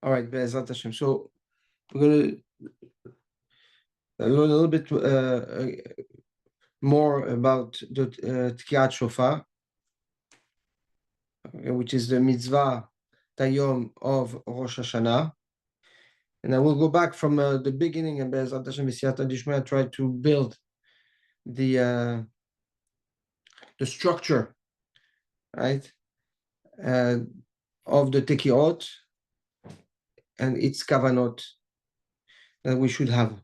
All right, Be'ezrat Hashem. So we're going to learn a little bit more about the Tkiyat Shofar, which is the mitzvah Tayom of Rosh Hashana. And I will go back from the beginning and Be'ezrat Hashem V'siyata Dishmaya try to build the structure, right, of the Tekiyot and its kavanot that we should have.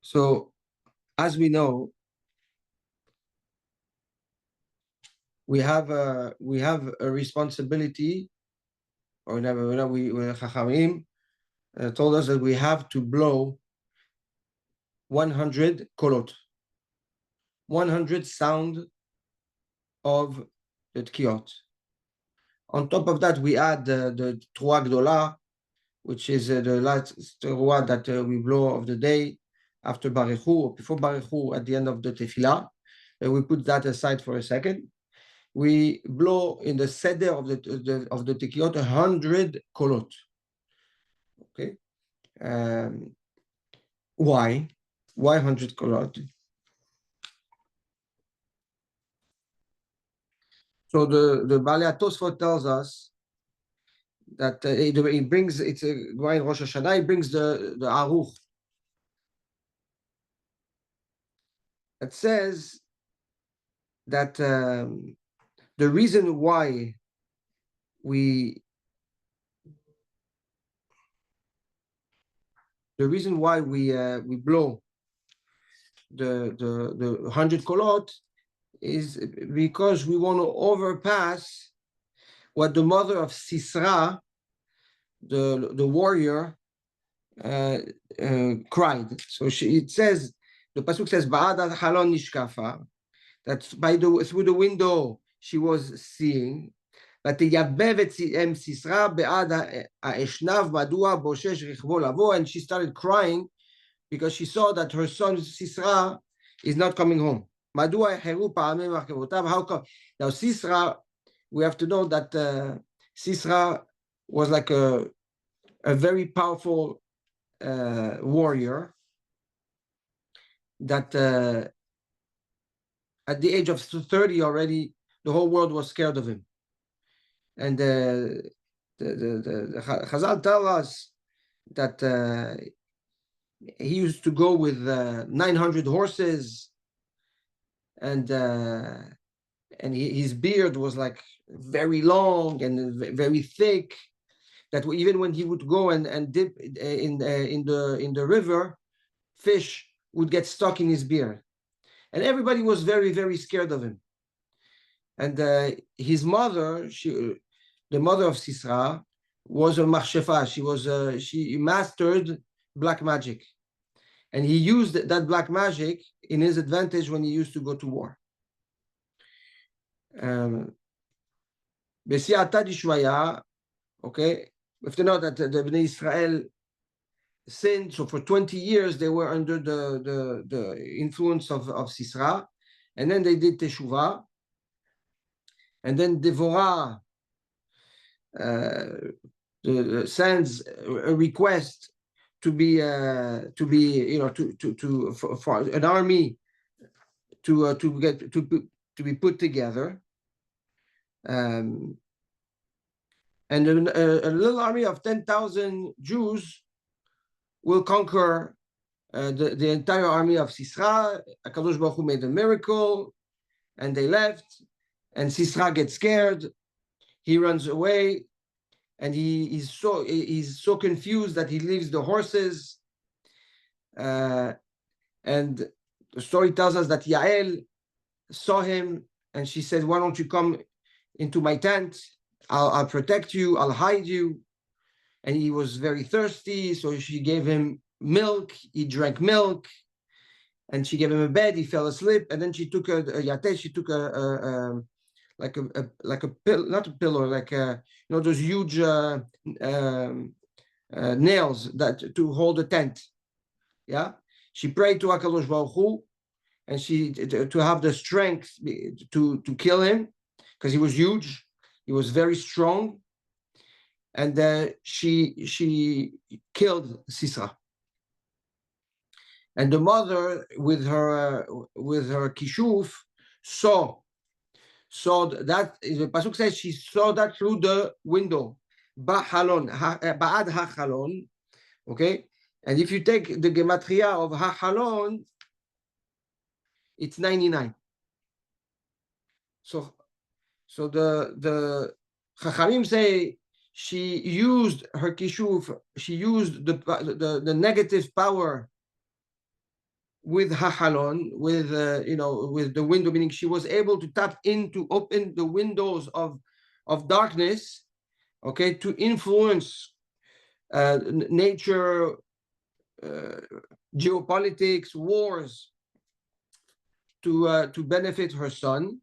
So, as we know, we have a responsibility, or Chachamim told us that we have to blow 100 kolot, 100 sound of the tkiyot. On top of that, we add the Truah Gdola, which is the last Truah that we blow of the day after Baruch Hu, or before Baruch Hu, at the end of the Tefillah. We put that aside for a second. We blow in the seder of the Tekiyot 100 kolot. Okay. Why? Why 100 kolot? So the Baalei Tosfot tells us that it brings, it's a Rosh Hashanah, it brings the Aruch. It says that the reason why we blow the 100 kolot is because we want to overpass what the mother of Sisra, the warrior, cried. So it says, the pasuk says, "Ba'ad halon nishkafa," that through the window she was seeing. But and she started crying because she saw that her son Sisra is not coming home. How come? Now Sisra, we have to know that Sisra was like a very powerful warrior that at the age of 30 already, the whole world was scared of him. And the Chazal tell us that he used to go with 900 horses, and his beard was like very long and very thick, that even when he would go and dip in the river, fish would get stuck in his beard. And everybody was very, very scared of him. And his mother, the mother of Sisra, was a machshefa. She mastered black magic. And he used that black magic in his advantage when he used to go to war. B'siyata dishmaya, okay, we have to know that the Bnei Israel sinned. So for 20 years, they were under the influence of Sisra. And then they did Teshuvah. And then Devorah sends a request to be for an army to be put together, and a little army of 10,000 Jews will conquer the entire army of Sisra. HaKadosh Baruch Hu made a miracle, and they left. And Sisra gets scared. He runs away, and he's so confused that he leaves the horses. And the story tells us that Yael saw him, and she said, "Why don't you come into my tent? I'll protect you. I'll hide you." And he was very thirsty, so she gave him milk. He drank milk, and she gave him a bed. He fell asleep, and then she took a yatet. She took a pillow, not a pillow, like those huge nails that to hold the tent. Yeah, she prayed to HaKadosh Baruch Hu, and she to have the strength to kill him, because he was huge, he was very strong, and she killed Sisra. And the mother, with her kishuf, saw that. The pasuk says she saw that through the window, ba'ad hachalon. Okay, and if you take the gematria of hachalon, it's 99. So the Chachamim say she used her kishuf, she used the negative power with hachalon, with with the window, meaning she was able to tap into, open the windows of darkness, okay, to influence nature, geopolitics, wars, to benefit her son.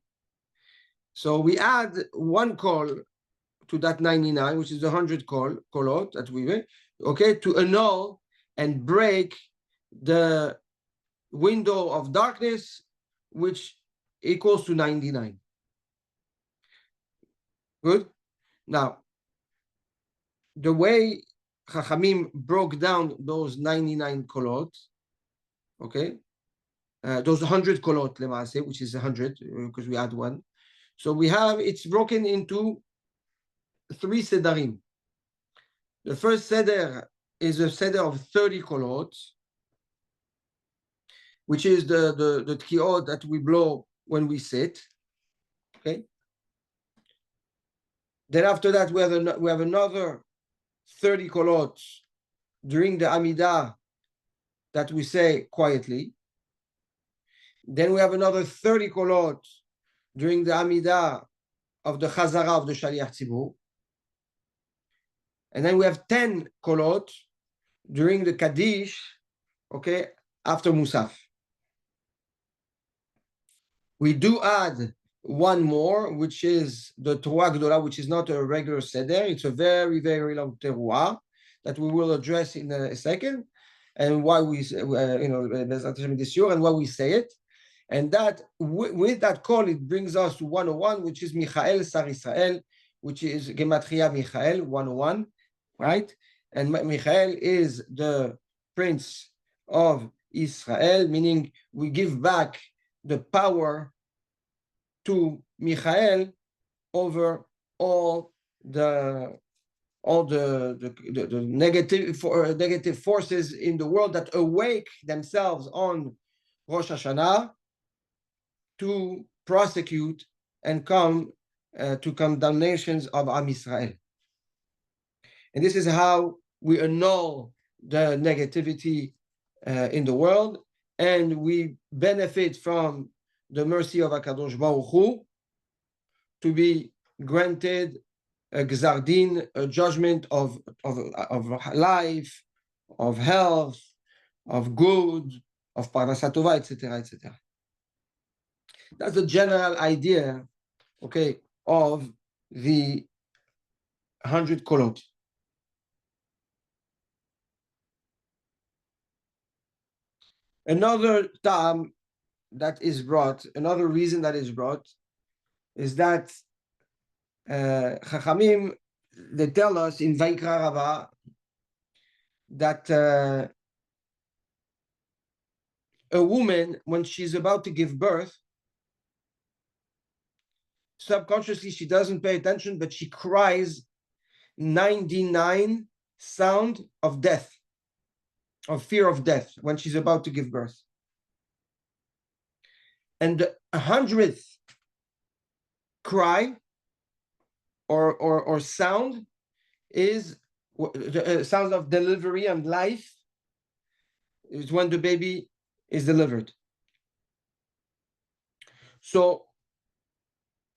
So we add one call to that 99, which is the 100 kolot that we made, okay, to annul and break the window of darkness, which equals to 99. Good. Now, the way Chachamim broke down those 99 kolot, okay, those 100 kolot lemase, which is 100 because we add one. So we have, it's broken into 3 sedarim. The first seder is a seder of 30 kolot, which is the tkiot that we blow when we sit. Okay. Then after that, we have another 30 kolot during the Amidah that we say quietly. Then we have another 30 kolot during the Amidah of the Chazara of the Shaliach Tzibur. And then we have 10 kolot during the Kaddish, okay, after Musaf. We do add one more, which is the Teruah Gdola, which is not a regular seder. It's a very, very long Teruah that we will address in a second, and why we, and why we say it. And that, with that call, it brings us to 101, which is Michael Sar Israel, which is Gematria Michael, 101, right? And Michael is the prince of Israel, meaning we give back the power to Michael over all the negative forces in the world that awake themselves on Rosh Hashana to prosecute and come to condemnations of Am Israel. And this is how we annul the negativity in the world, and we benefit from the mercy of HaKadosh Baruch Hu to be granted a gzar din, a judgment of life, of health, of good, of parnasa tova, etc., etc. That's the general idea, okay, of the 100 kolot. Another tam that is brought, another reason that is brought, is that Chachamim, they tell us in Vaikra Rabbah that a woman, when she's about to give birth, subconsciously she doesn't pay attention, but she cries 99 sound of death, of fear of death, when she's about to give birth. And the 100th cry or sound is the sound of delivery and life, is when the baby is delivered. So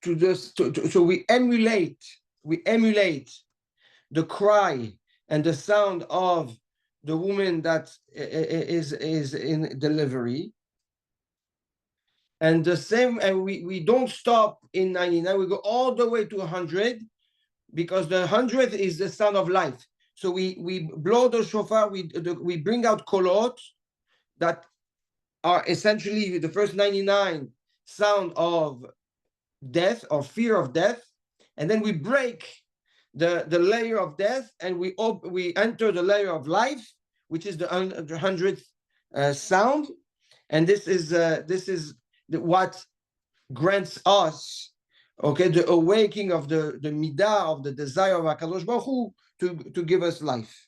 so we emulate the cry and the sound of the woman that is in delivery. And the same, and we don't stop in 99, we go all the way to 100, because the 100th is the sound of life. So we blow the shofar, we bring out kolot that are essentially the first 99 sound of death or fear of death, and then we break the layer of death, and we enter the layer of life, which is the 100th sound, and this is what grants us, okay, the awakening of the midah, of the desire of HaKadosh Baruch Hu to give us life.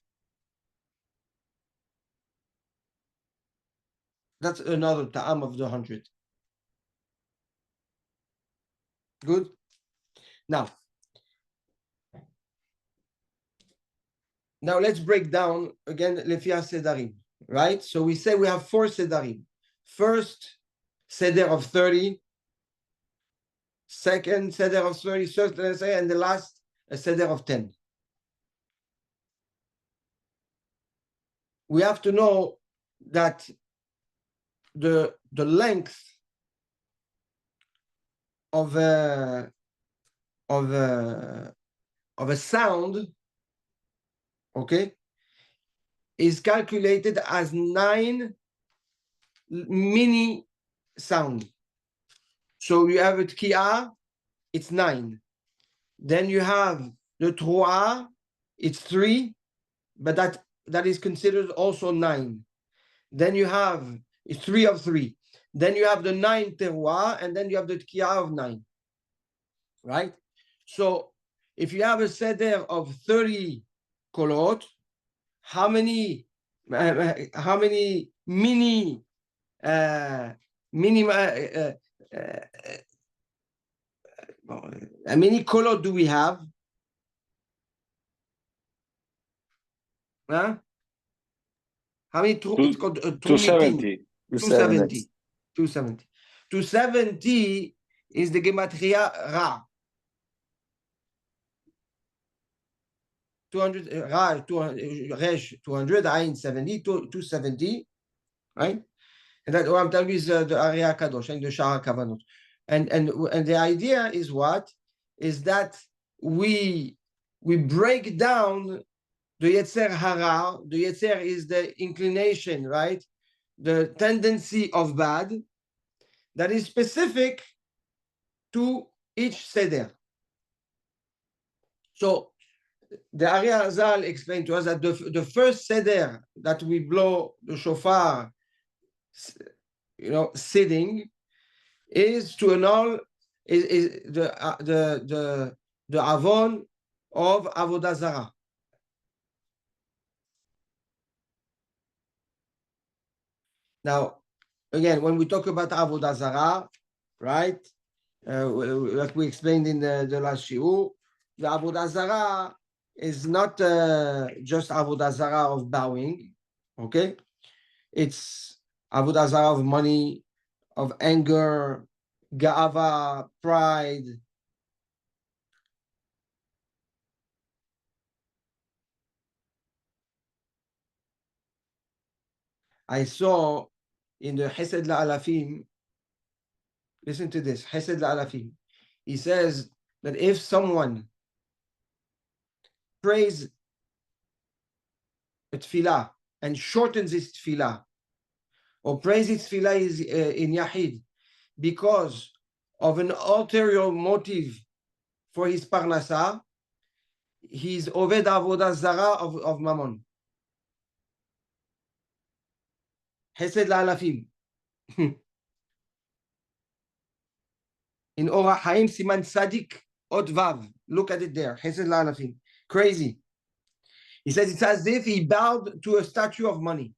That's another ta'am of the 100. Good. Now let's break down again Lefia Sedarim, right? So we say we have 4 Sedarim. First Seder of 30, second Seder of 30, third, let's say, and the last a Seder of 10. We have to know that the length of a sound, okay, is calculated as 9 mini sound. So you have a tki'ah, it's 9. Then you have the tru'ah, it's 3, but that is considered also 9. Then you have 3 of 3. Then you have the 9 teruah, and then you have the tki'ah of 9. Right? So if you have a seder of 30 kolot, how many mini kolot do we have? Huh? How many? It's called 270. 270. 270. 270 is the gematria Ra. 200 Ra, 200 Resh, 200, Ain 70, 270, right? And that what I'm telling you is the Area Kadosh and the Shara Kavanot. And the idea is what? Is that we break down the Yetzer Hara. The Yetzer is the inclination, right? The tendency of bad that is specific to each Seder. So the Ari Hazal explained to us that the first Seder that we blow the Shofar, sitting, is to annul is the Avon of Avodah Zarah. Now, again, when we talk about Avodah Zarah, right, like we explained in the last shiur, the Avodah Zarah is not just Avodah Zarah of bowing, okay? It's Avodah Zarah of money, of anger, Ga'ava, pride. I saw in the Hesed La'alafim, listen to this, Hesed La'alafim. He says that if someone prays a tefillah and shortens his tefillah, or prays his tefillah is in Yahid, because of an ulterior motive for his parnasa, he's Oved Avodah Zarah of Mammon. Hesed La'alafim. In Orach Chaim Siman Tzadik Od Vav. Look at it there. Hesed La'alafim. Crazy. He says it's as if he bowed to a statue of money.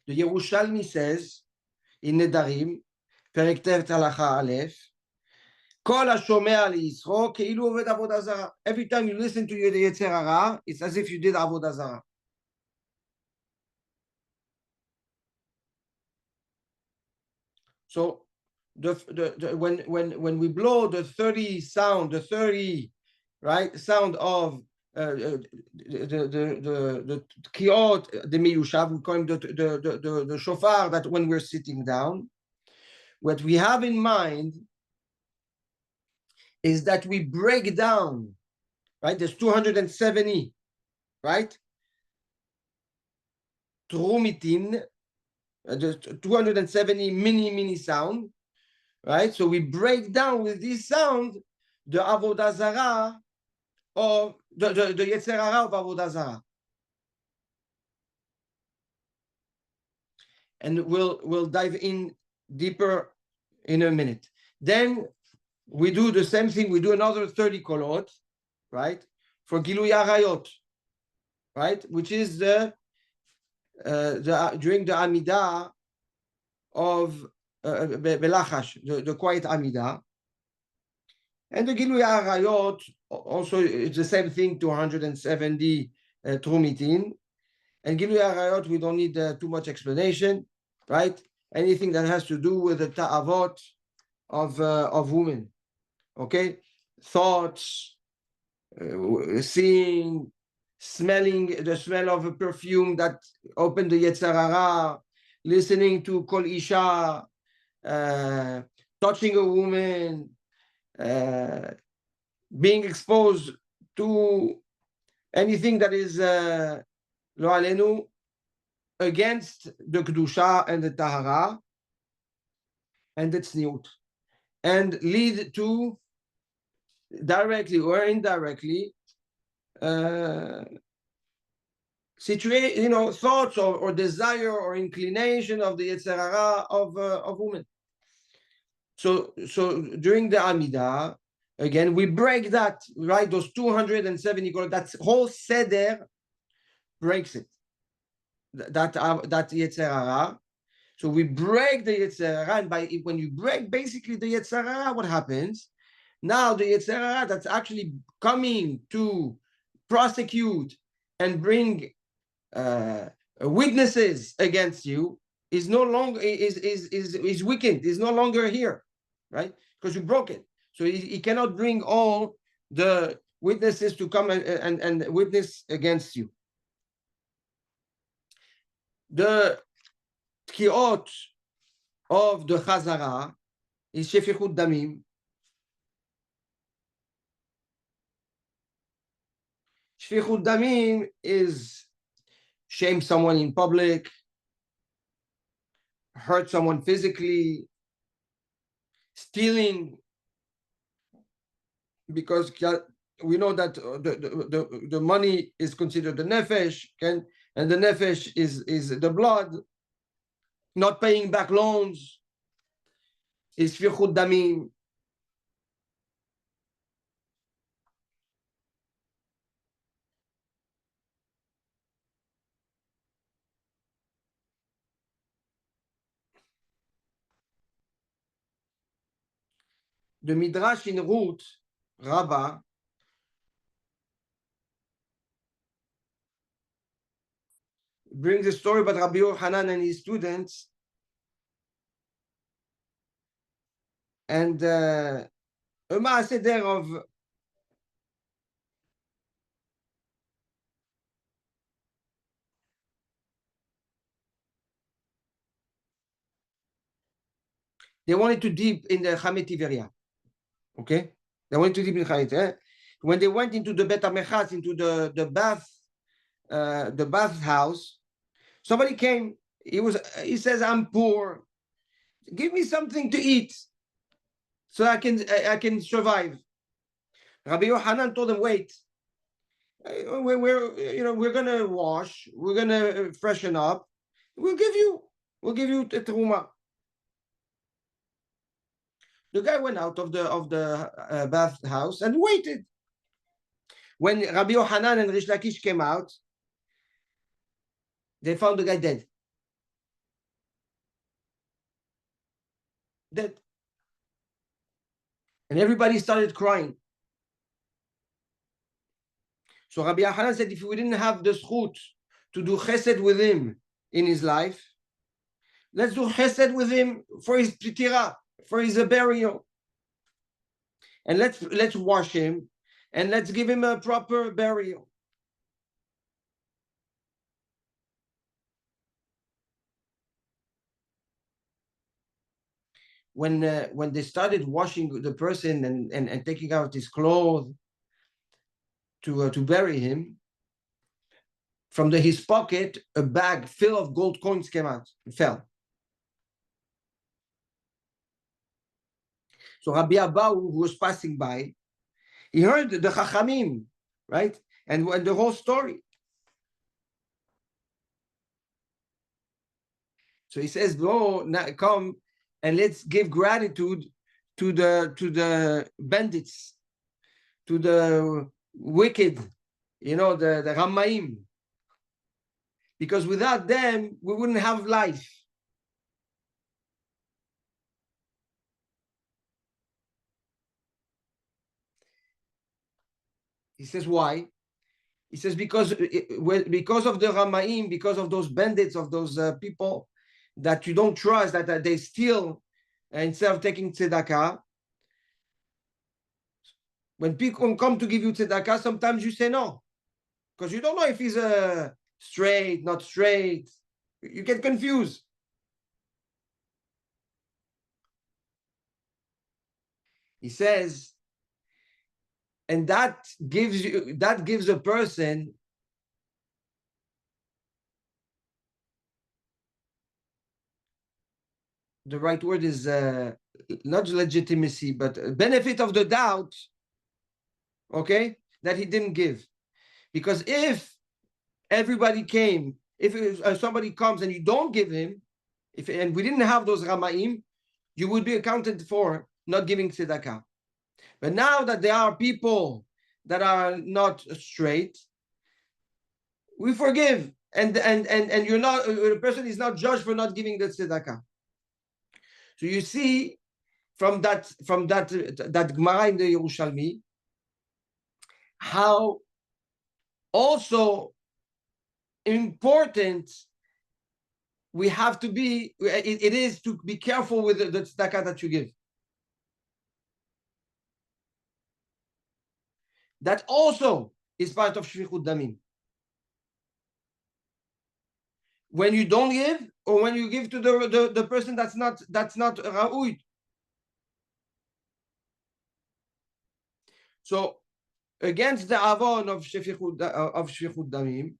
The Yerushalmi says in Nedarim, Perek Tev Halacha Aleph, Kol HaShomea LiYisro Keilu Oved Avodah Zarah. Every time you listen to the Yetzer Hara, it's as if you did Avodah Zarah. So when we blow the 30 sound, the 30 right sound of the kiot, the miyushav, we call him the shofar, that when we're sitting down, what we have in mind is that we break down, right? There's 270, right? trumitin, just 270 mini sound, right? So we break down with this sound the avodah zarah of the yetzer hara of avodah zarah. And we'll dive in deeper in a minute. Then we do the same thing. We do another 30 kolot, right? For Gilui Arayot, right? Which is the during the Amidah of Belachash, the quiet Amidah. And the Gilui Arayot also it's the same thing, 270 Trumitin. And Gilui Arayot, we don't need too much explanation, right? Anything that has to do with the ta'avot of women, okay? Thoughts, seeing, smelling the smell of a perfume that opened the Yetzer Hara, listening to Kol Isha, touching a woman, being exposed to anything that is lo alenu against the Kedusha and the Tahara and the Tzniut, and lead to directly or indirectly thoughts or desire or inclination of the Yetzer Hara of women. So during the Amidah, again, we break that, right? Those 270, that whole seder breaks it. That Yetzer Hara. So we break the Yetzer Hara, and when you break basically the Yetzer Hara, what happens? Now the Yetzer Hara that's actually coming to prosecute and bring witnesses against you is no longer is weakened, is no longer here, right? Because you broke it. So he cannot bring all the witnesses to come and witness against you. The tkiot of the Chazara is shefichut damim. Shfichut damim is shame someone in public, hurt someone physically, stealing, because we know that the money is considered the nefesh, and the nefesh is the blood. Not paying back loans is shfichut damim. The Midrash in Ruth Rabbah brings a story about Rabbi Yochanan and his students, and a ma'aseh there of they wanted to deep in the Chamet Tiveria. Okay? They went to deep in Chamet. When they went into the Bet HaMechatz, into the bath house, somebody came. He says, "I'm poor. Give me something to eat so I can survive." Rabbi Yochanan told them, "Wait. We're gonna wash. We're gonna freshen up. We'll give you a teruma." The guy went out of the bath house and waited. When Rabbi Yochanan and Rish Lakish came out, they found the guy dead. Dead. And everybody started crying. So Rabbi Yochanan said, if we didn't have the zchut to do chesed with him in his life, let's do chesed with him for his ptira, for his burial. And let's wash him and let's give him a proper burial. When they started washing the person and taking out his clothes to bury him, from his pocket, a bag full of gold coins came out, it fell. So Rabbi Abba, who was passing by, he heard the Chachamim, right? And the whole story. So he says, "Bro, now come and let's give gratitude to the bandits, to the wicked, the Ramaim. Because without them, we wouldn't have life." He says, why? He says, because of the Ramaim, because of those bandits, of those people that you don't trust, that they steal instead of taking tzedakah. When people come to give you tzedakah, sometimes you say no, because you don't know if he's straight, not straight. You get confused. He says, and that gives a person the right word is not legitimacy, but benefit of the doubt, okay, that he didn't give. Because if everybody came, if somebody comes and you don't give him, and we didn't have those Ramaim, you would be accounted for not giving tzedakah. But now that there are people that are not straight, we forgive, and you're not, the person is not judged for not giving the tzedakah. So you see from that Gemara in the Yerushalmi how also important we have to be. It is to be careful with the tzedakah that you give. That also is part of shfichut damim. When you don't give, or when you give to the person that's not ra'ui. So against the avon of shfichut damim,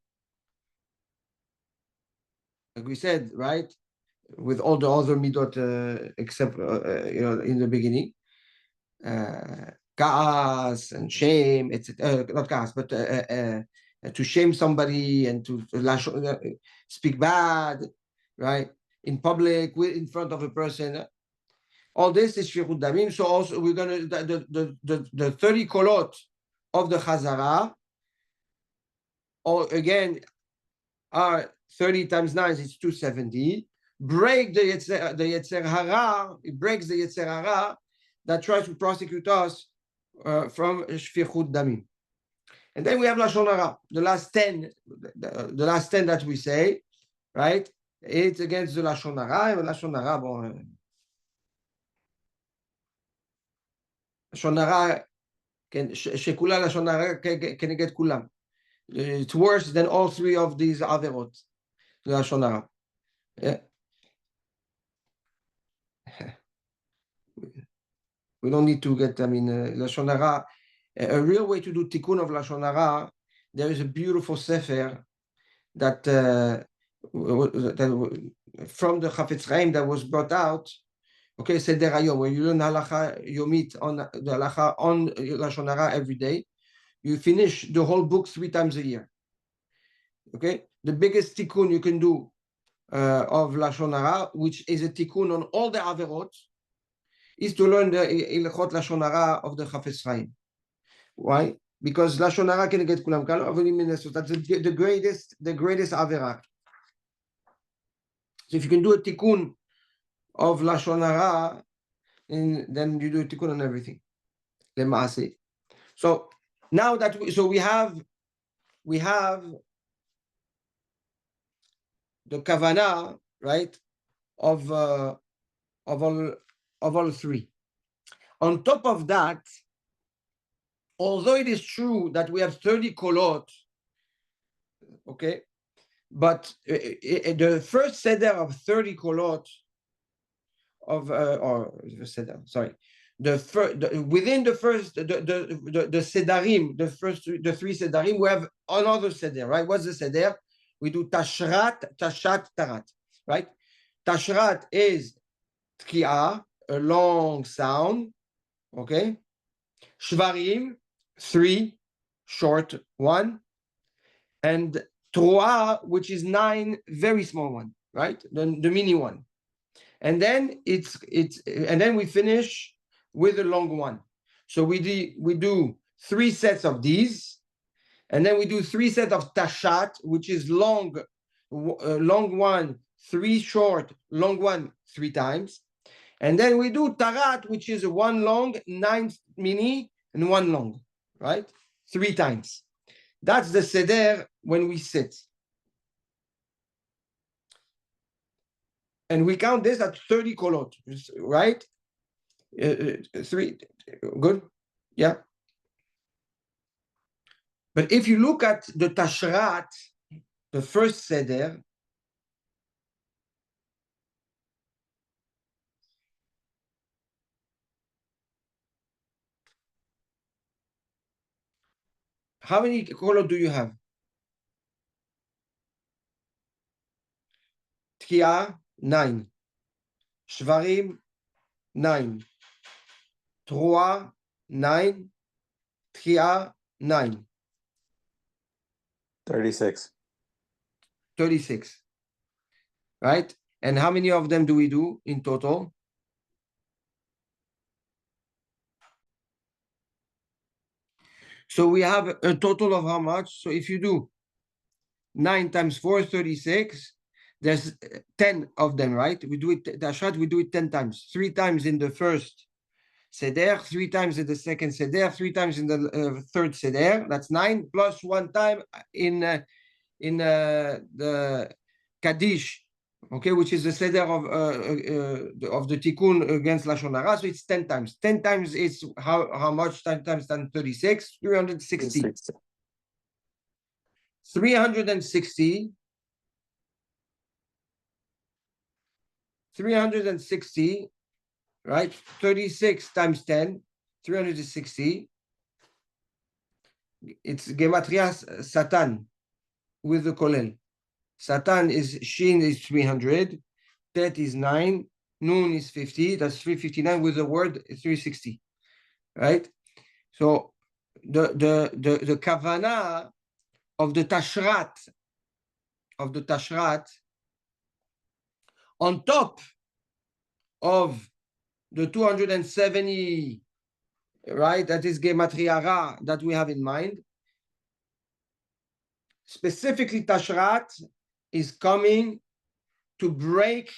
like we said, right, with all the other midot except in the beginning, kaas and shame, etc. Not kaas, but to shame somebody and to speak bad, right, in public, in front of a person. All this is shfichut damim. So also we're gonna the 30 kolot of the Chazara, or again, are 30 times 9 is 270. Break the Yetzer Hara. It breaks the Yetzer Hara that tries to prosecute us from shfichut damim. And then we have Lashon Hara, the last 10 that we say, right? It's against the Lashon Hara. Lashon Hara, Lashon Hara, shekula Lashon Hara keneget kulam. It's worse than all three of these averot, Lashon Hara. Yeah. We don't need to get, Lashon Hara. A real way to do tikkun of Lashon Hara, there is a beautiful sefer that from the Chafetz Chaim that was brought out, okay, Seder Hayom, where you learn halacha yomit on the halacha on Lashon Hara every day. You finish the whole book 3 times a year. Okay, the biggest tikkun you can do of Lashon Hara, which is a tikkun on all the averot, is to learn the Ilchot Lashon Hara of the Chafetz Chaim. Why? Because Lashon Hara can get kulam kalo. That's the greatest avera. So if you can do a tikkun of Lashon Hara, then you do a tikkun on everything. Lema'aseh. So now that we have the kavanah, right, of all three. On top of that, although it is true that we have 30 kolot, okay, but the first seder of 30 kolot of within the first the sedarim, the 3 sedarim, we have another seder, right? What's the seder? we do tashrat, tashat, tarat, right? Tashrat is tki'ah, a long sound, okay? Shvarim, 3, short 1, and Troa, which is 9, very small one, right? The mini one. And then and then we finish with a long one. So we do 3 sets of these, and then we do 3 sets of tashat, which is long one, 3 short, long one 3 times. And then we do tarat, which is 1 long, 9 mini, and 1 long, right? 3 times. That's the seder when we sit. And we count this at 30 kolot, right? 3, good? Yeah. But if you look at the tashrat, the first seder, how many kolot do you have? Tkiah, 9. Shvarim, 9. Troa, 9. Tkiah, 9. 36. 36. Right? And how many of them do we do in total? So we have a total of how much? So if you do 9 times 4, 36, there's 10 of them, right? We do it, Dashat, we do it 10 times. 3 times in the first seder, 3 times in the second seder, 3 times in the third seder. That's 9, plus 1 time in the Kaddish, okay, which is the seder of the tikkun against Lashon Hara. So it's 10 times. 10 times is how much? 10 times 36, 360. 360. 360, right? 36 times 10, 360. It's Gematria Satan with the Kolel. Satan is, Shin is 300, Tet is 9, Nun is 50, that's 359 with the word 360, right? So the Kavana of the Tashrat, on top of the 270, right, that is Gematria Ra that we have in mind, specifically Tashrat is coming to break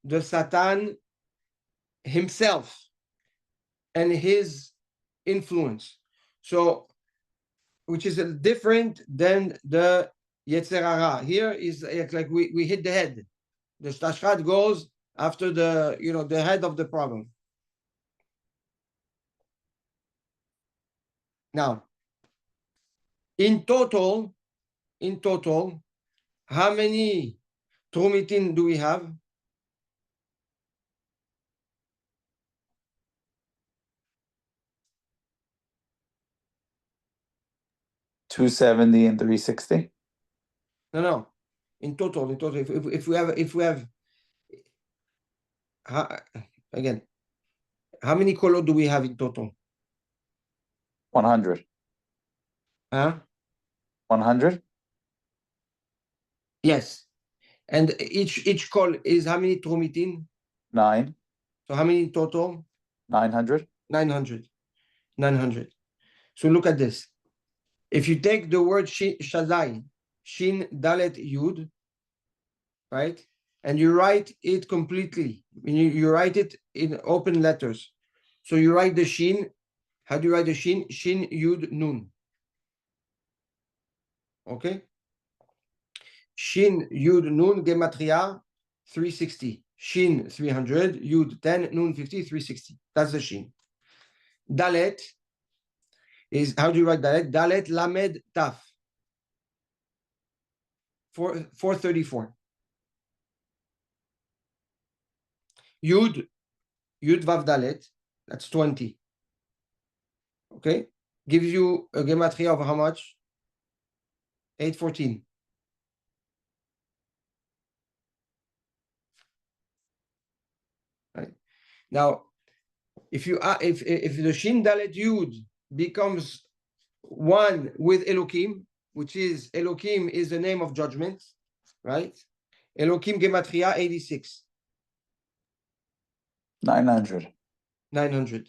the Satan himself and his influence. So, which is different than the Yetzer Hara. Here is like we hit the head. The Tashrat goes after the head of the problem. Now, in total, how many Trumitin do we have? $270 and $360. No. In total, if we have, again, how many kolot do we have in total? 100. Huh? 100? Yes. And each call is how many Trumitin? 9. So how many in total? 900. 900. 900. So look at this. If you take the word Shazai, Shin Dalet Yud, right? And you write it completely. You write it in open letters. So you write the Shin. How do you write the Shin? Shin Yud Nun. Okay? Shin Yud Nun Gematria 360. Shin 300, Yud 10, Nun 50, 360. That's the Shin. Dalet is, how do you write Dalet? Dalet Lamed Taf. 434. Yud Vav Dalet, that's 20. Okay? Gives you a gematria of how much? 814. Now, if the Shin Dalet Yud becomes one with Elokim, which is Elokim is the name of judgment, right? Elokim Gematria 86. 900. 900.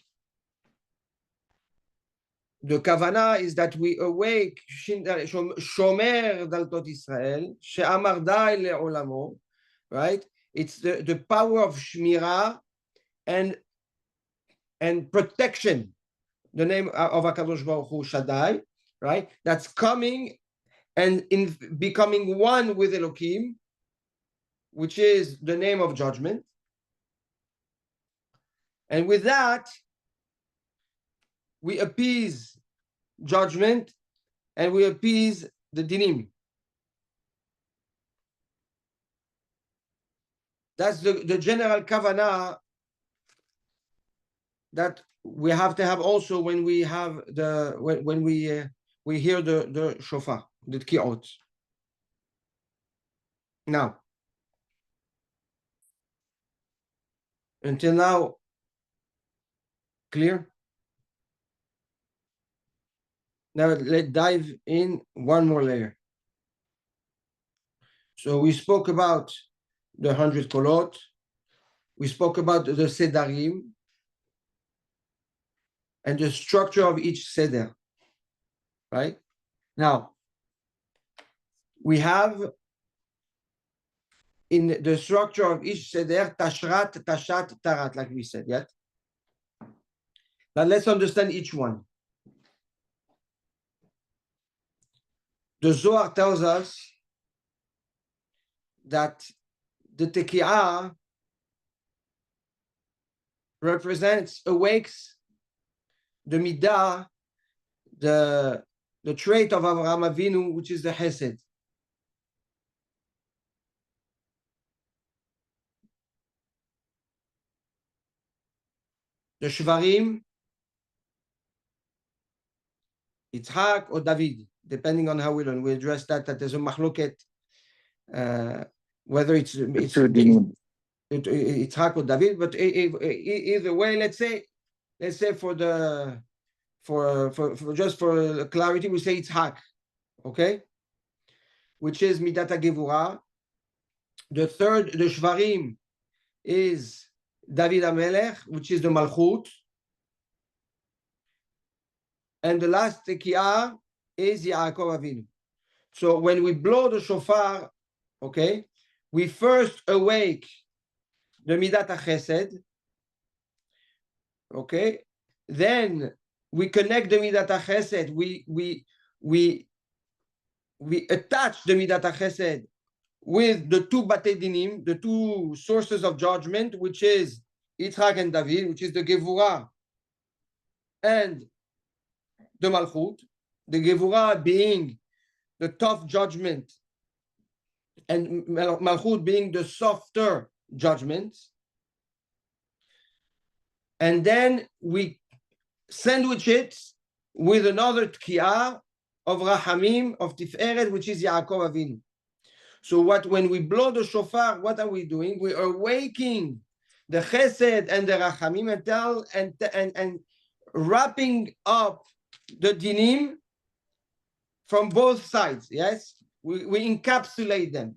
The Kavana is that we awake Shomer Daltot Israel, She'amar Dai Le'olamo, right? It's the power of Shmira and protection. The name of HaKadosh Baruch Hu Shaddai, right? That's coming and in becoming one with Elohim, which is the name of judgment. And with that, we appease judgment and we appease the dinim. That's the general kavanah that we have to have also when we have when we hear the shofar, the tkiot. Now, until now, clear? Now let's dive in one more layer. So we spoke about the 100 kolot. We spoke about the sedarim and the structure of each seder, right? Now, we have in the structure of each seder, tashrat, tashat, tarat, like we said, yeah? Now let's understand each one. The Zohar tells us that the tekiah awakes the midah, the trait of Avraham Avinu, which is the Hesed. The Shvarim, Yitzhak or David, depending on how we learn. We address that there's a machloket, whether it's Yitzhak or David, but either way, let's say for just for clarity, we say Yitzhak, okay? Which is Midat HaGevurah. The third, the Shvarim, is David HaMelech, which is the Malchut. And the last Tekiah is Yaakov Avinu. So when we blow the shofar, okay, we first awake the Midat HaChesed, okay? Then we connect the Midat HaChesed, we attach the Midat HaChesed with the two Batei Dinim, the two sources of judgment, which is Yitzhak and David, which is the Gevurah and the Malchut. The Gevurah being the tough judgment and Malchut being the softer judgment. And then we sandwich it with another Tkiah of Rahamim, of Tiferet, which is Yaakov Avinu. So when we blow the shofar, what are we doing? We are waking the Chesed and the Rachamim and wrapping up the dinim from both sides. Yes, we encapsulate them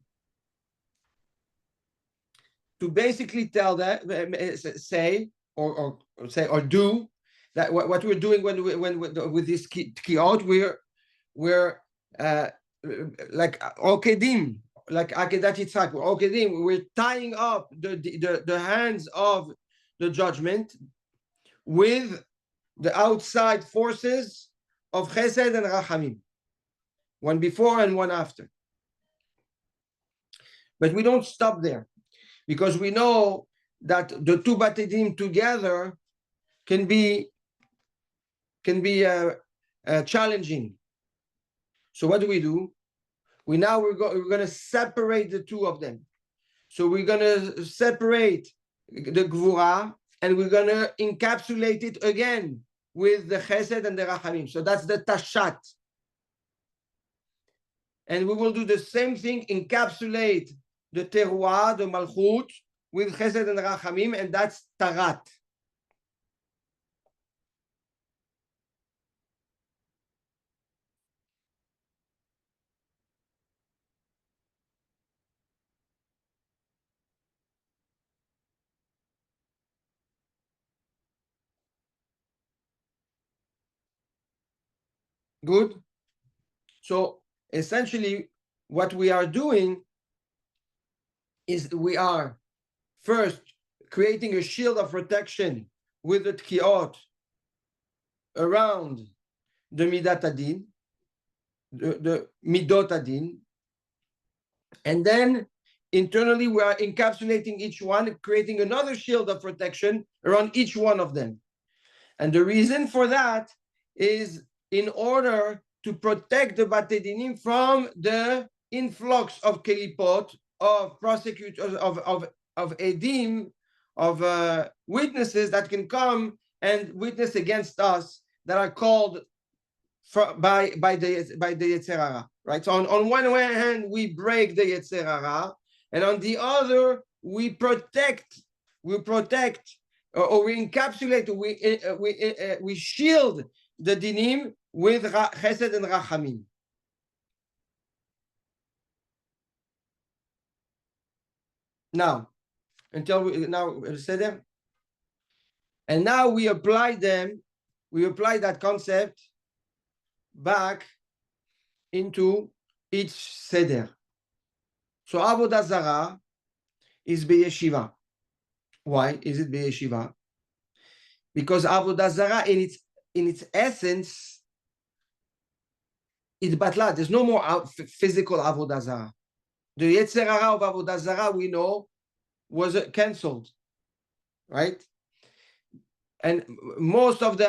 to basically tell that say or do that what we're doing with this tkiot, we're like okedim. Like Akedat Yitzhak, we're tying up the hands of the judgment with the outside forces of Chesed and Rachamim, one before and one after. But we don't stop there, because we know that the two Batei Dinim together can be challenging. So what do? We're going to separate the two of them. So we're going to separate the Gvura and we're going to encapsulate it again with the Chesed and the Rachamim. So that's the Tashat. And we will do the same thing, encapsulate the Teruah, the Malchut, with Chesed and Rachamim, and that's Tarat. Good. So essentially, what we are doing is we are first creating a shield of protection with the tkiot around the midat adin, the midot adin, and then internally we are encapsulating each one, creating another shield of protection around each one of them. And the reason for that is in order to protect the Bate Dinim from the influx of kelipot, of prosecutors, of edim, of witnesses that can come and witness against us that are called by the Yetzer Hara, right? So on one hand, we break the Yetzer Hara, and on the other, we protect or we encapsulate, we shield the dinim with chesed and rachamim. Now, Seder, and now we apply that concept back into each Seder. So Avodah Zarah is beyeshiva. Why is it beyeshiva? Because Avodah Zarah, in its essence, is batla. There's no more physical Avodah Zarah. The Yetzer Hara of Avodah Zarah, we know, was cancelled, right? And most of the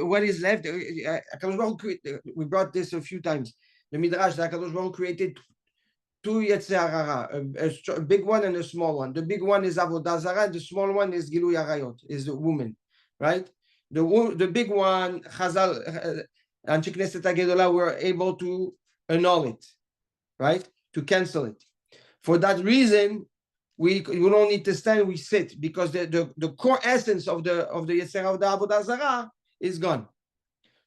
what is left, we brought this a few times. The Midrash, the Hakadosh Baruch created two Yetzer Hara, a big one and a small one. The big one is Avodah Zarah, the small one is Gilui Arayot, is the woman, right? The big one, Chazal and Knesset HaGedolah were able to annul it, right? To cancel it. For that reason, we don't need to stand, we sit, because the core essence of the Yetzer Hara of the Avodah Zarah is gone.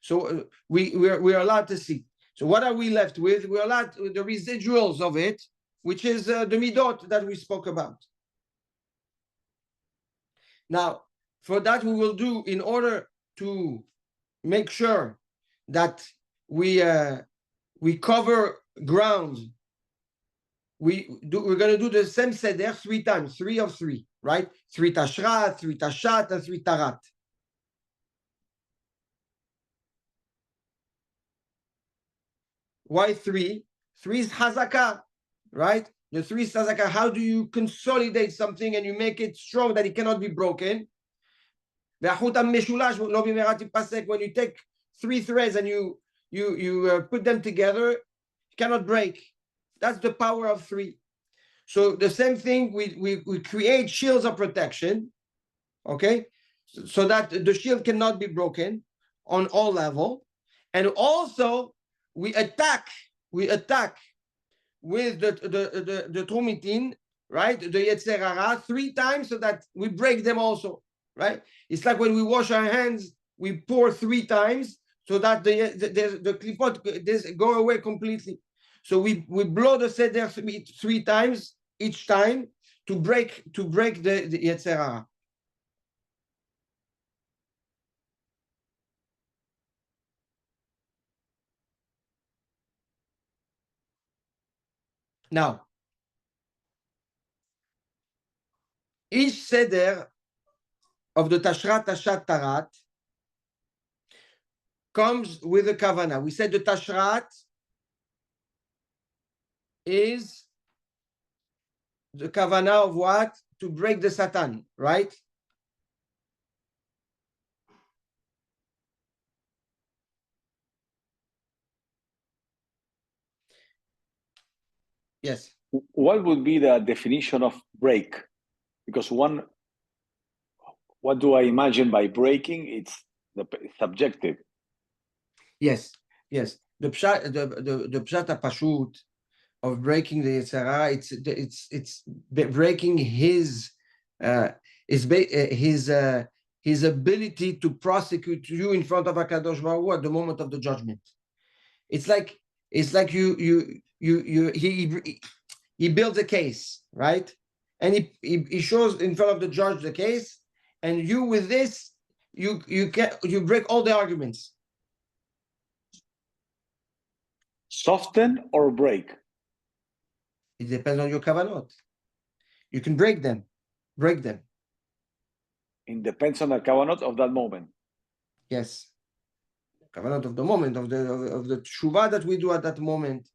So we're allowed to see. So what are we left with? We're allowed with the residuals of it, which is the midot that we spoke about. Now, for that we will do, in order to make sure that we cover ground, we're going to do the same seder 3 times, 3 of 3, right? 3 tashrat, 3 tashat, and 3 tarat. Why 3? 3 is hazakah, right? The 3 is hazakah. How do you consolidate something and you make it strong that it cannot be broken? When you take 3 threads and you put them together, it cannot break. That's the power of 3. So the same thing, we create shields of protection, okay? So that the shield cannot be broken on all level. And also we attack with the Trumitin, right? The Yetzer Hara 3 times so that we break them also, right? It's like when we wash our hands, we pour 3 times so that the klipot go away completely. So we blow the seder 3 times each time to break the Yetzer Hara. Now, each seder of the Tashrat, Tashat, Tarat comes with a kavana. We said the Tashrat is the kavana of what? To break the Satan, right? Yes. What would be the definition of break? Because what do I imagine by breaking? It's subjective. Yes. The pshat pashut of breaking the Yetzer Hara, it's breaking his ability to prosecute you in front of Hakadosh Baruch Hu at the moment of the judgment. It's like he builds a case, right? And he shows in front of the judge the case, and you with this you break all the arguments. Soften or break? It depends on your kavanot. You can break them. It depends on the kavanot of that moment. Yes. Kavanot of the moment, of the tshuva that we do at that moment.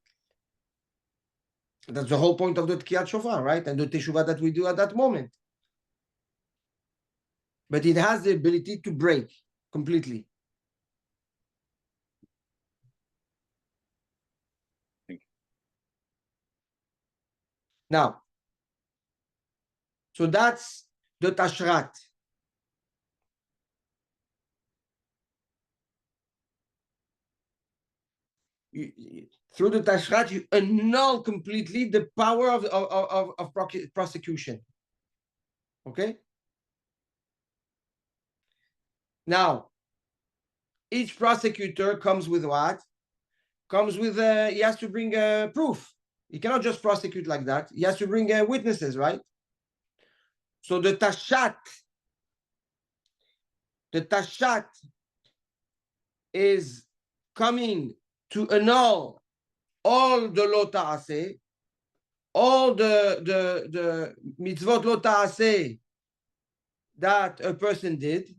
That's the whole point of the Tkiyat Shofar, right? And the teshuvah that we do at that moment. But it has the ability to break completely. Now, so that's the tashrat. Through the tashrat, you annul completely the power of prosecution. Okay? Now, each prosecutor comes with what? Comes with, he has to bring proof. He cannot just prosecute like that. He has to bring witnesses, right? So the tashat is coming to annul all the lo ta'aseh, all the mitzvot lo ta'aseh that a person did.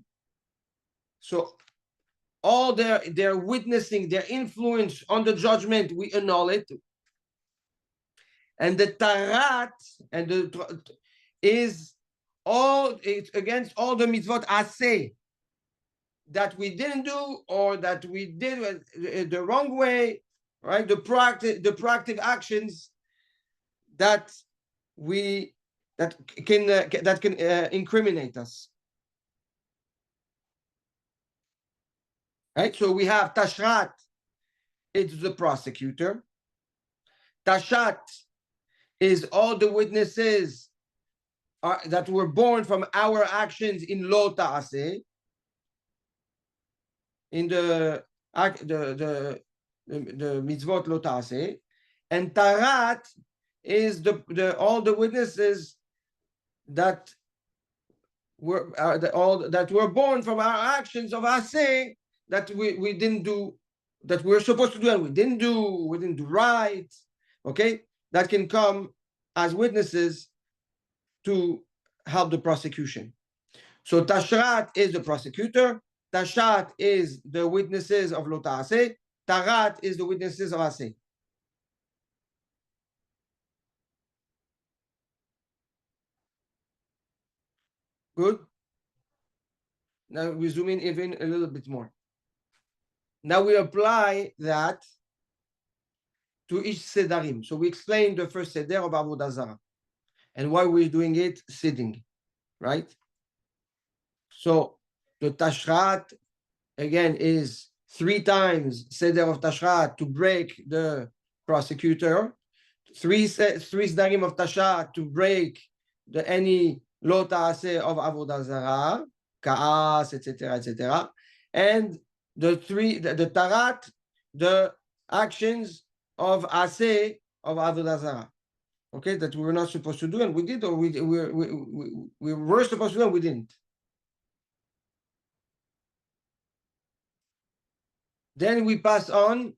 So all their witnessing, their influence on the judgment, we annul it. And the tarat and the is all, it's against all the mitzvot aseh that we didn't do or that we did the wrong way, right? The proactive actions that can incriminate us, right? So we have tashrat, it's the prosecutor. Tashat is all the witnesses that were born from our actions in lo ta'aseh, in the mitzvot lo ta'aseh, and tarat is the all the witnesses that were that were born from our actions of aseh that we didn't do, that we were supposed to do and we didn't do right. Okay, that can come as witnesses to help the prosecution. So tashrat is the prosecutor, tashat is the witnesses of lo ta'aseh, tarat is the witnesses of aseh. Good. Now we zoom in even a little bit more. Now we apply that to each sedarim. So we explained the first seder of Avodah Zarah and why we're doing it sitting, right? So the tashrat again is 3 times seder of tashrat to break the prosecutor, 3 sedarim of tashrat to break any lo ta'aseh of Avodah Zarah, ka'as, etc., and the tarat, the actions of aseh of Avodah Zarah, okay, that we were not supposed to do and we did, or we were supposed to do and we didn't. Then we pass on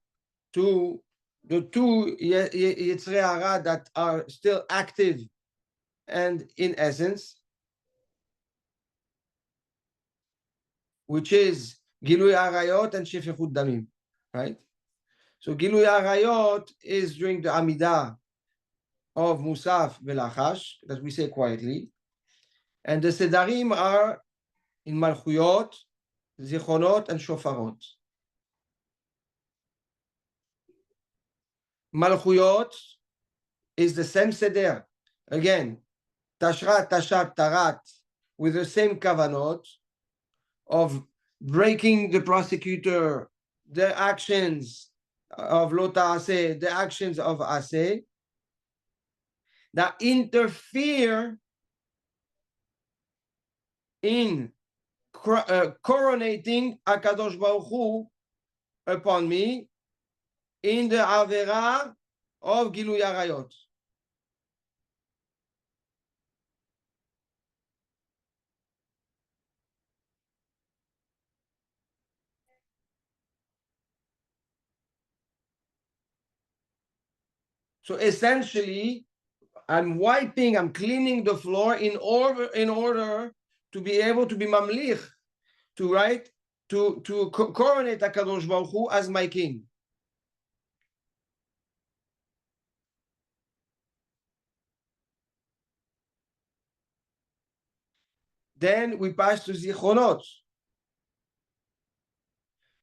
to the 2 Yetzrei Hara that are still active and in essence, which is Gilui Arayot and Shefechut Damim, right? So Gilui Arayot is during the Amidah of Musaf Velachash, that we say quietly, and the Sedarim are in Malchuyot, Zichronot, and Shofarot. Malchuyot is the same Seder. Again, Tashrat, Tashat, Tarat, with the same kavanot of breaking the prosecutor, the actions of lo ta'aseh, the actions of aseh, that interfere in coronating HaKadosh Baruch Hu upon me in the Avera of Gilui Arayot. So essentially, I'm cleaning the floor in order to be able to be mamlich, to coronate HaKadosh Baruch Hu as my king. Then we pass to Zichronot.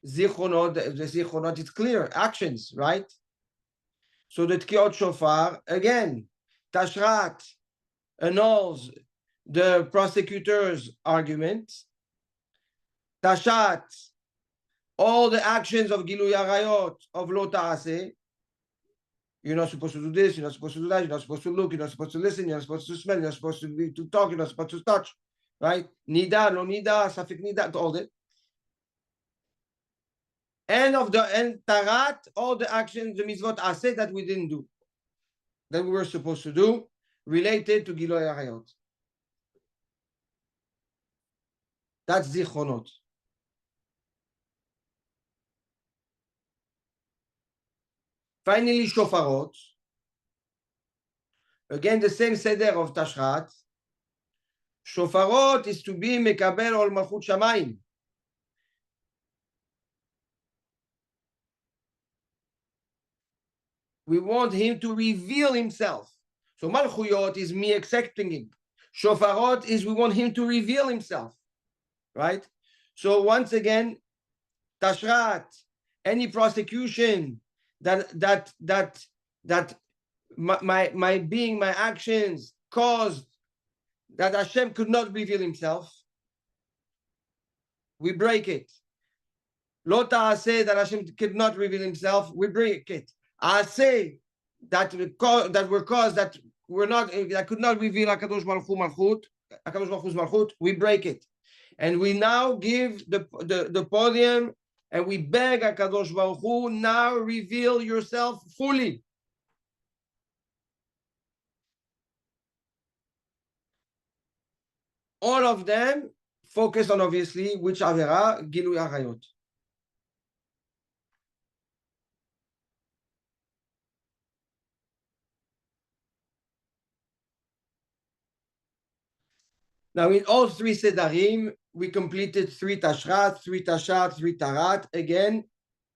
The Zichronot, it's clear, actions, right? So the Tkiot Shofar, again, Tashrat annuls the prosecutor's argument. Tashat, all the actions of Gilui Arayot, of Lo Ta'aseh. You're not supposed to do this, you're not supposed to do that, you're not supposed to look, you're not supposed to listen, you're not supposed to smell, you're not supposed to talk, you're not supposed to touch, right? Nida, no nida, safik nida, all that. And tarat, all the actions, the mitzvot aseh that we didn't do, that we were supposed to do, related to Gilui Arayot. That's Zichronot. Finally, Shofarot. Again, the same seder of Tashrat. Shofarot is to be Mekabel Ol Malchut Shamayim. We want him to reveal himself. So Malchuyot is me accepting him. Shofarot is we want him to reveal himself. Right? So once again, Tashrat, any prosecution that my being, my actions caused that Hashem could not reveal himself, we break it. Lo ta'aseh, that Hashem could not reveal himself, we break it. Aseh, that were caused that could not reveal HaKadosh Baruch Hu Malchut, HaKadosh Baruch Hu's Malchut, we break it. And we now give the podium and we beg HaKadosh Baruch Hu, now reveal yourself fully. All of them focus on, obviously, which Avera? Gilui Arayot. Now, in all three Sedarim, we completed 3 Tashrat, 3 Tashat, 3 Tarat, again,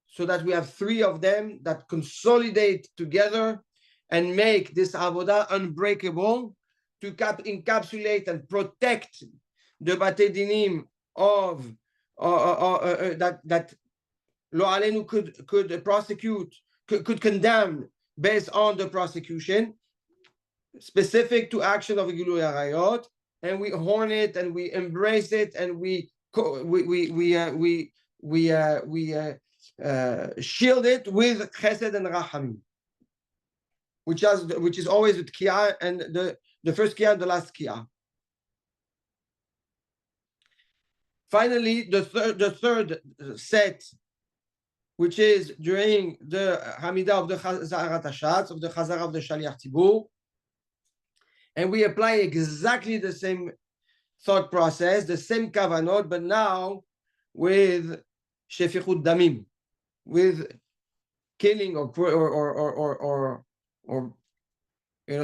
so that we have 3 of them that consolidate together and make this Avodah unbreakable, to encapsulate and protect the Batei Dinim of that Lo Aleinu could prosecute, could condemn based on the prosecution, specific to action of Gilui Arayot, and we horn it and we embrace it and we shield it with Chesed and Rachamim, which is always the Tkiyah and the first Tkiyah and the last Tkiyah. Finally, the third set, which is during the Hamidah of the Chazarat Hashatz, of the Chazara of the Shaliach Tzibur, and we apply exactly the same thought process, the same kavanot, but now with shefichut damim, with killing or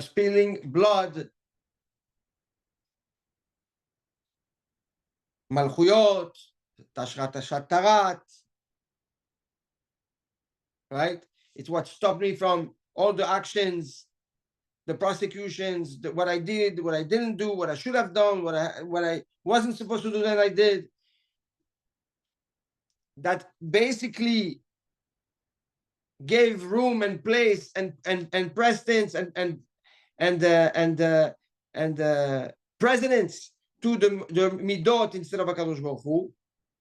spilling blood, malchuyot, tashrat tarat, right? It's what stopped me from all the actions, the prosecutions, what I did, what I didn't do, what I should have done, what I wasn't supposed to do that I did. That basically gave room and place and precedence and precedence to the midot instead of HaKadosh Baruch Hu,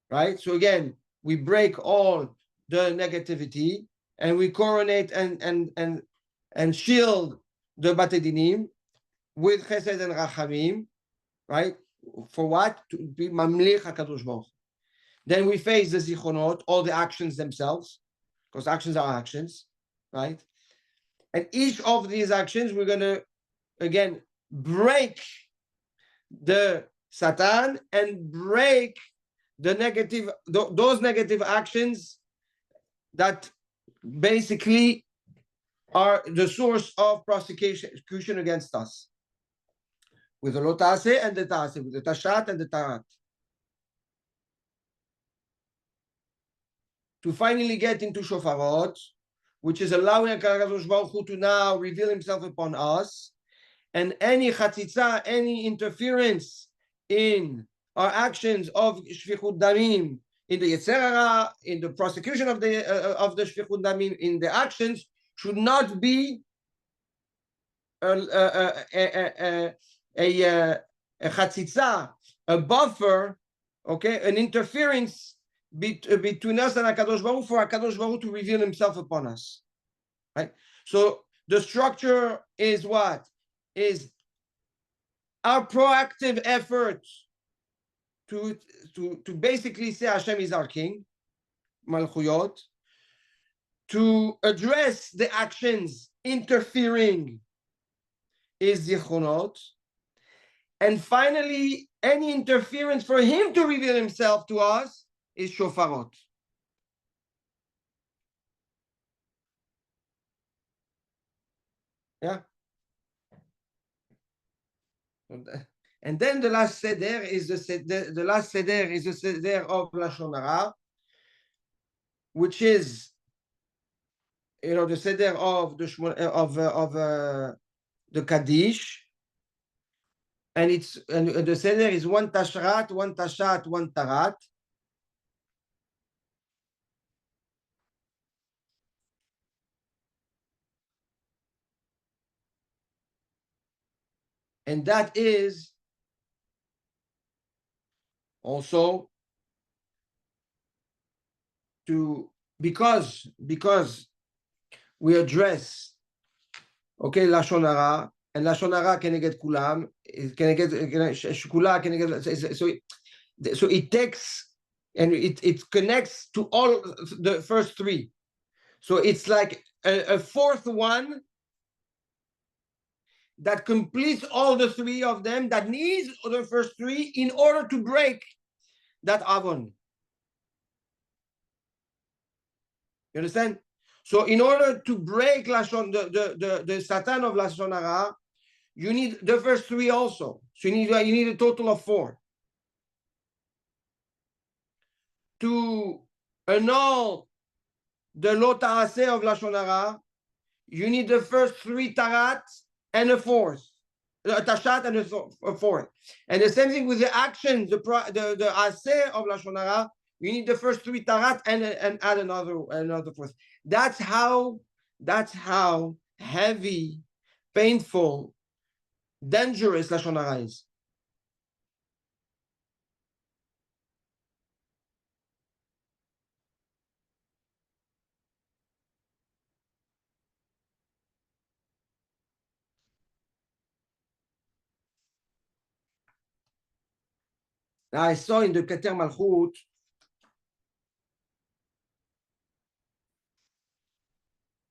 right? So again, we break all the negativity and we coronate and shield the Batei Dinim with Chesed and Rachamim, right? For what? To be Mamlich HaKadosh Baruch. Then we face the Zichronot, all the actions themselves, because actions are actions, right? And each of these actions, we're going to, again, break the Satan and break the negative, those negative actions that basically are the source of prosecution against us. With the lo ta'aseh and the ta'aseh, with the tashat and the tarat. To finally get into shofarot, which is allowing HaKadosh Baruch Hu to now reveal himself upon us, and any chatzitza, any interference in our actions of shfichut damim, in the Yetzer Hara, in the prosecution of the shfichut damim, in the actions, should not be a chatzitza, a buffer, okay, an interference between us and HaKadosh Baruch Hu, for HaKadosh Baruch Hu to reveal himself upon us, right? So the structure is what? Is our proactive effort to basically say Hashem is our king, Malchuyot, to address the actions interfering is Zichronot, and finally, any interference for him to reveal himself to us is Shofarot. Yeah. And then the last seder is the last seder is the seder of Lashon Hara, which is, you know, the seder of the Kaddish, and the seder is one tashrat, one tashat, one tarat. And that is also because we address, okay, Lashon Hara, and Lashon Hara keneged kulam, shkula keneged, so it takes and it connects to all the first three. So it's like a fourth one that completes all the three of them, that needs the first three in order to break that avon. You understand? So in order to break the Satan of Lashon Hara, you need the first three also. So you need a total of four. To annul the lo ta'aseh of Lashon Hara, you need the first three tarat and a fourth. A tashat and a fourth. And the same thing with the action, the aseh of Lashon Hara, you need the first three tarat and add another fourth. That's how heavy, painful, dangerous Lashon Hara is. Now I saw in the Keter Malchut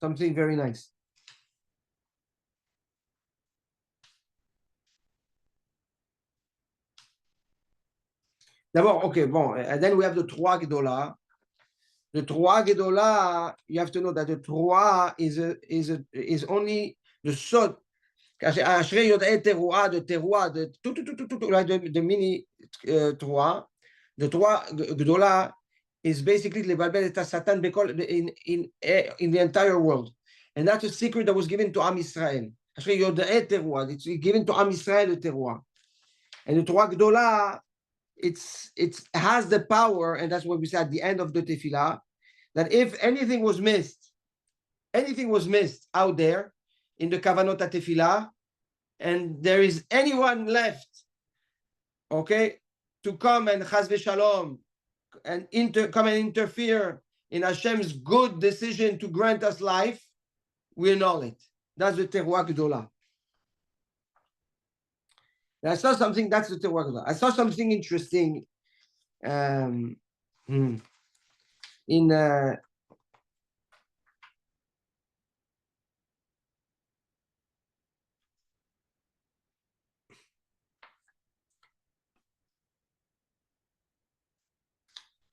something very nice. D'abord, okay, bon, and then we have the Trois Gedolah. The Trois Gedolah, you have to know that the Trois is only the Sod. Ashrei Yodei Teruah, the mini Trois. The Trois Gedolah is basically Lebalbel et Satan in the entire world. And that's a secret that was given to Am Yisrael. Ashrei Yodei Teruah, it's given to Am Yisrael the Teruah. And the Trois Gedolah, it has the power, and that's what we said at the end of the tefillah, that if anything was missed out there in the kavanot tefillah, and there is anyone left, okay, to come and chas v'shalom and come and interfere in Hashem's good decision to grant us life, we annul it. That's the teruah gedolah. And I saw something. That's the teruah gedolah. I saw something interesting in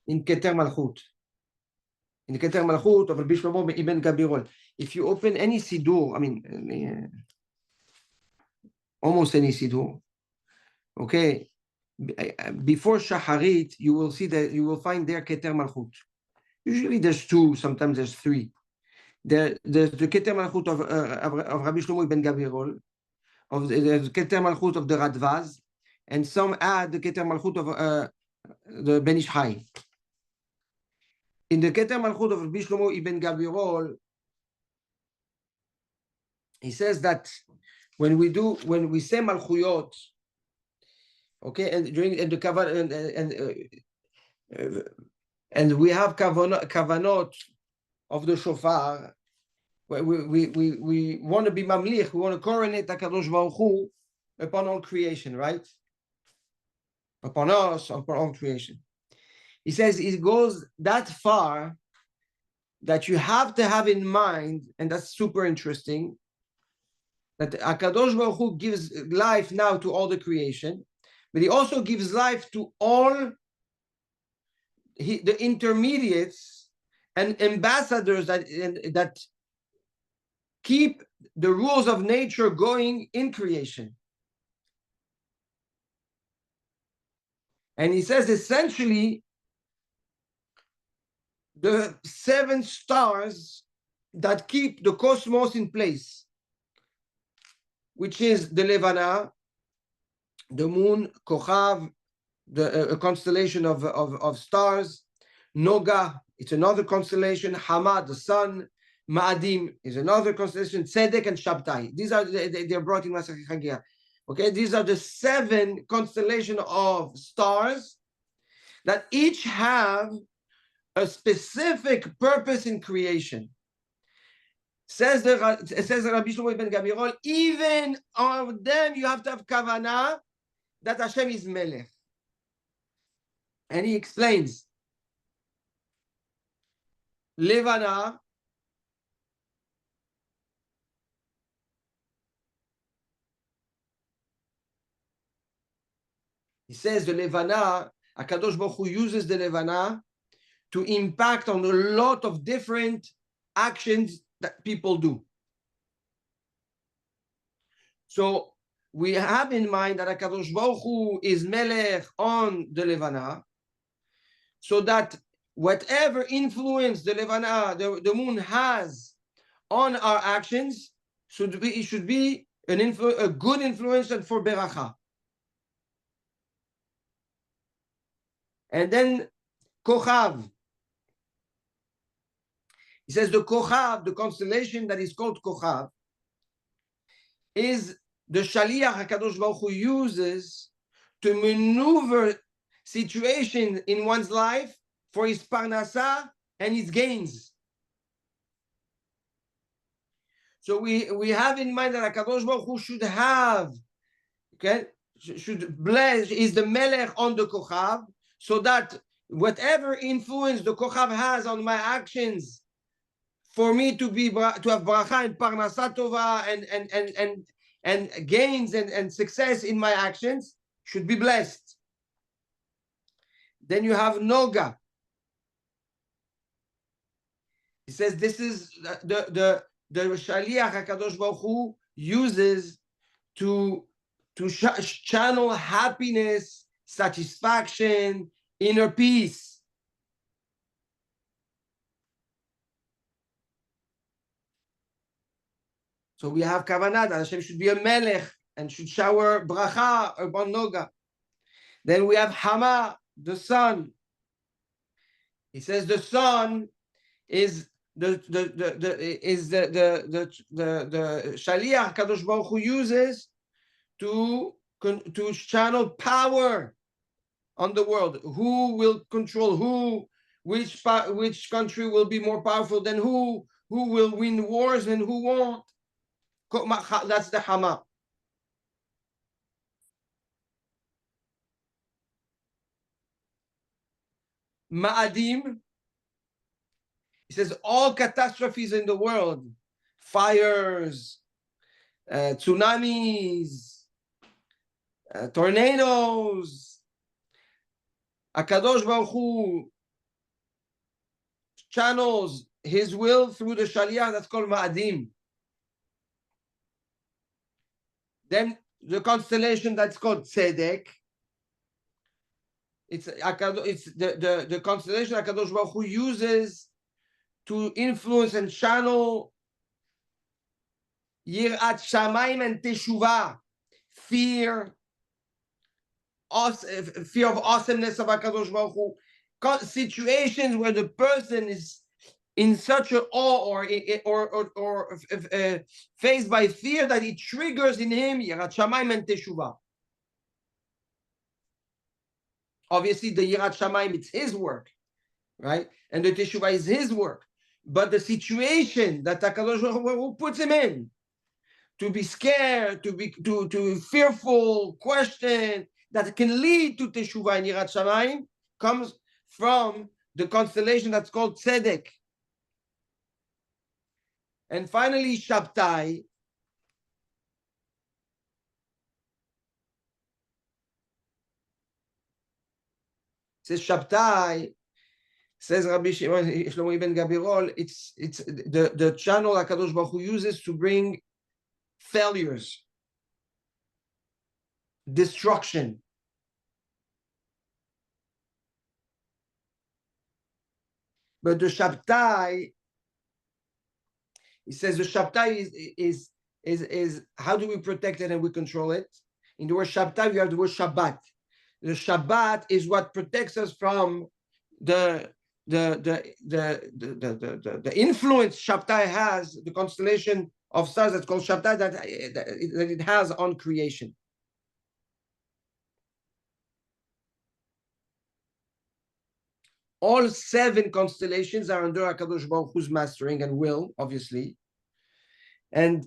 Keter Malchut. in the Keter Malchut of Rabbi Shlomo ibn Gabirol. If you open any Sidur, I mean, almost any Sidur, okay, before Shacharit, you will see that you will find there Keter Malchut. Usually there's two, sometimes there's three. There's the Keter Malchut of Rabbi Shlomo ibn Gabirol, of the Keter Malchut of the Radvaz, and some add the Keter Malchut of the Ben Ish Chai. In the Keter Malchut of Rabbi Shlomo ibn Gabirol, he says that when we say Malchuyot, okay, and during the Kavan and we have kavanot of the shofar, we want to be mamlich, we want to coronate HaKadosh Baruch Hu upon all creation, right? Upon us, upon all creation. He says it goes that far that you have to have in mind, and that's super interesting, that HaKadosh Baruch Hu gives life now to all the creation, but he also gives life to all the intermediates and ambassadors that keep the rules of nature going in creation. And he says essentially the 7 stars that keep the cosmos in place, which is the Levana, the moon, Kochav, a constellation of stars, Noga, it's another constellation, Hama, the sun, Ma'adim is another constellation, Tzedek and Shabtai. These are they're brought in Masechet Chagia. Okay, these are the 7 constellations of stars that each have a specific purpose in creation. Says Rabbi Shlomo ben Gabirol, even of them you have to have kavanah that Hashem is Melech. And he explains, Levana, he says the Levana, HaKadosh Baruch Hu uses the Levana to impact on a lot of different actions that people do. So we have in mind that HaKadosh Baruch Hu is Melech on the Levana, so that whatever influence the Levana, the moon has on our actions, it should be a good influence and for Beracha. And then Kochav. He says the Kochav, the constellation that is called Kochav, is the Shaliach HaKadosh Baruch Hu uses to maneuver situation in one's life for his parnasa and his gains. So we have in mind that HaKadosh Baruch Hu should have, okay, should bless, is the Melech on the Kochav, so that whatever influence the Kochav has on my actions, for me to have bracha and parnasa tova and gains and success in my actions, should be blessed. Then you have Noga. He says this is the Shaliach HaKadosh Baruch Hu uses to channel happiness, satisfaction, inner peace. So we have kavanah that Hashem should be a melech and should shower bracha upon Noga. Then we have Hama, the sun. He says the sun is the Shaliach Kadosh Baruch Hu uses to channel power on the world. Who will control who? Which country will be more powerful than who? Who will win wars and who won't? That's the Hama. Ma'adim, he says all catastrophes in the world, fires, tsunamis, tornadoes, HaKadosh Baruch Hu channels his will through the Shaliach, that's called Ma'adim. Then the constellation that's called Tzedek. It's the constellation HaKadosh Baruch Hu uses to influence and channel Yirat Shamayim and Teshuvah, fear of awesomeness of HaKadosh Baruch Hu, situations where the person is in such an awe or faced by fear that it triggers in him Yirat Shamayim and Teshuvah. Obviously, the Yirat Shamayim, it's his work, right? And the Teshuvah is his work. But the situation that HaKadosh Baruch Hu puts him in, to be scared, to fearful, question, that can lead to Teshuvah and Yirat Shamayim, comes from the constellation that's called Tzedek. And finally, Shabtai. Says Shabtai, says Rabbi Shlomo Ibn Gabirol, it's the channel HaKadosh Baruch Hu uses to bring failures, destruction. But the Shabtai, he says the Shabtai is how do we protect it and we control it? In the word Shabtai, we have the word Shabbat. The Shabbat is what protects us from the influence Shabtai has, the constellation of stars that's called Shabtai, that it has on creation. All 7 constellations are under HaKadosh Baruch Hu's mastering and will, obviously. And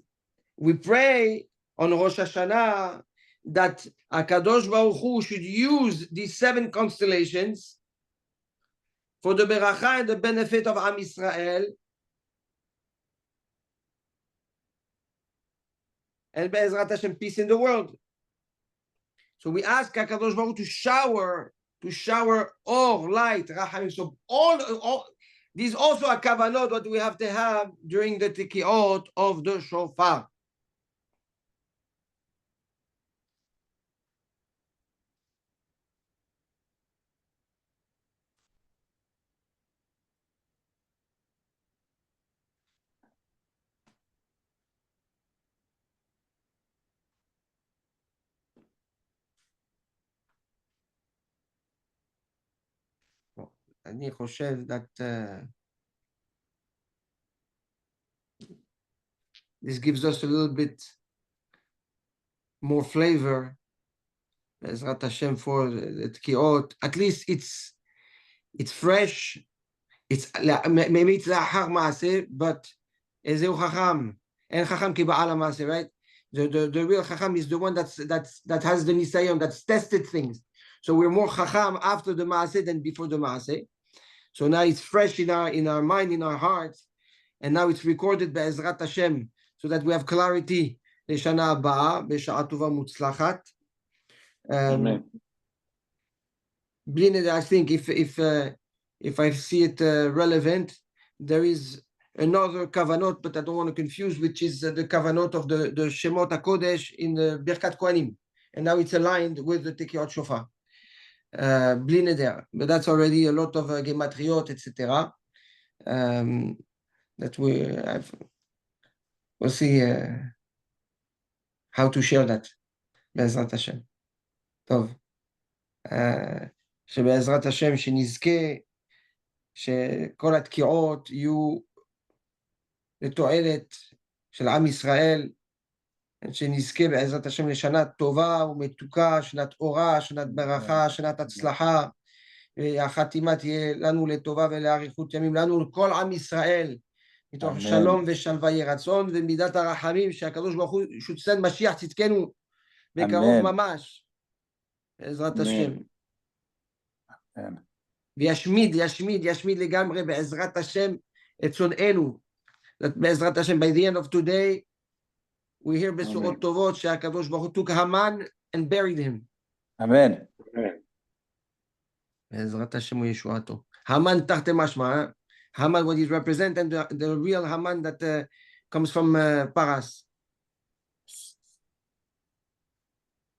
we pray on Rosh Hashana that HaKadosh Baruch Hu should use these 7 constellations for the beracha and the benefit of Am Yisrael, and Be'ezrat Hashem, peace in the world. So we ask HaKadosh Baruch Hu to shower all light, rachamim. So all these also are kavanot, what we have to have during the tikiot of the shofar. אני חושב that this gives us a little bit more flavor, Be'ezrat Hashem, for the tkiot. At least it's fresh. It's maybe it's לאחר מעשה, but איזהו חכם? אין חכם כבעל המעשה, right? The real chacham is the one that has the nisayon, that's tested things. So we're more chacham after the maaseh than before the maaseh. So now it's fresh in our mind, in our hearts, and now it's recorded be'ezrat Hashem, so that we have clarity. L'shana haba b'sha'a tova mutzlachat. I think if I see it relevant, there is another kavanot, but I don't want to confuse, which is the kavanot of the Shemot HaKodesh in the Birkat Kohanim. And now it's aligned with the Tekiyot Shofar. Bli neder. But that's already a lot of gematriot, etc. That we'll see how to share that. Be'ezrat Hashem. טוב. שבעזרת השם שנזכה שכל התקיעות יהיו לתועלת של עם ישראל, שנזכה בעזרת השם לשנה טובה ומתוקה, שנת אורה, שנת ברכה, שנת הצלחה, והחתימה תהיה לנו לטובה ולאריכות ימים, לנו לכל עם ישראל, מתוך שלום ושלווה יהי רצון, ומידת הרחמים שהקדוש ברוך הוא שותסן משיח צדקנו בקרוב ממש, בעזרת השם. וישמיד לגמרי בעזרת השם את שונאינו. בעזרת השם, by the end of today, we hear בשורות טובות שהקדוש ברוך הוא took Haman and buried him. אמן. בעזרת השם וישועתו. Haman תחת משמע, Haman, what he's representing, the real Haman that comes from Paras.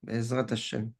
Bezrat Hashem.